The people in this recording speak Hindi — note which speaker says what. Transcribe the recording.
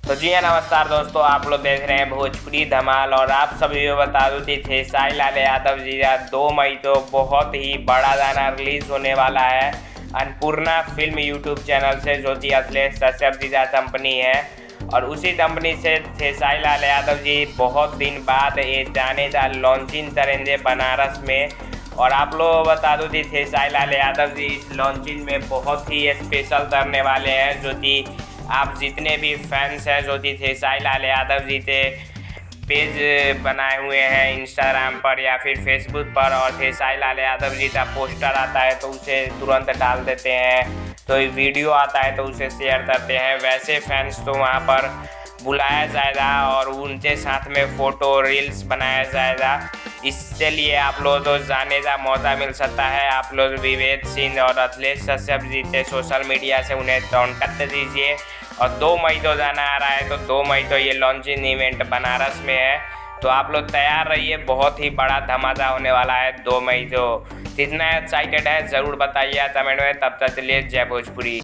Speaker 1: तो जी हाँ, नमस्कार दोस्तों, आप लोग देख रहे हैं भोजपुरी धमाल। और आप सभी को बता दूं कि खेसारी लाल यादव जी का 2 मई को बहुत ही बड़ा गाना रिलीज होने वाला है अन्नपूर्णा फिल्म यूट्यूब चैनल से, जो कि अखिलेश कश्यप जी का कंपनी है। और उसी कंपनी से खेसारी लाल यादव जी बहुत दिन बाद ये जाने का लॉन्चिंग करेंगे बनारस में। और आप लोग बता दूं कि खेसारी लाल यादव जी इस लॉन्चिंग में बहुत ही स्पेशल करने वाले हैं, जो कि आप जितने भी फैंस हैं जो कि खेसारी लाल यादव जी के पेज बनाए हुए हैं इंस्टाग्राम पर या फिर फेसबुक पर, और खेसारी लाल यादव जी का पोस्टर आता है तो उसे तुरंत डाल देते हैं, तो वीडियो आता है तो उसे शेयर करते हैं। वैसे फैंस तो वहाँ पर बुलाया जाएगा और उनके साथ में फ़ोटो रील्स बनाया जाएगा। इसके लिए आप लोग को जाने का मौका मिल सकता है। आप लोग विवेक सिंह और अखिलेश कश्यप जी के सोशल मीडिया से उन्हें कॉन्टैक्ट दीजिए। और 2 मई को जाना आ रहा है, तो 2 मई को ये लॉन्चिंग इवेंट बनारस में है, तो आप लोग तैयार रहिए। बहुत ही बड़ा धमाका होने वाला है 2 मई को। कितना एक्साइटेड है ज़रूर बताइए कमेंट में। तब तक के लिए जय भोजपुरी।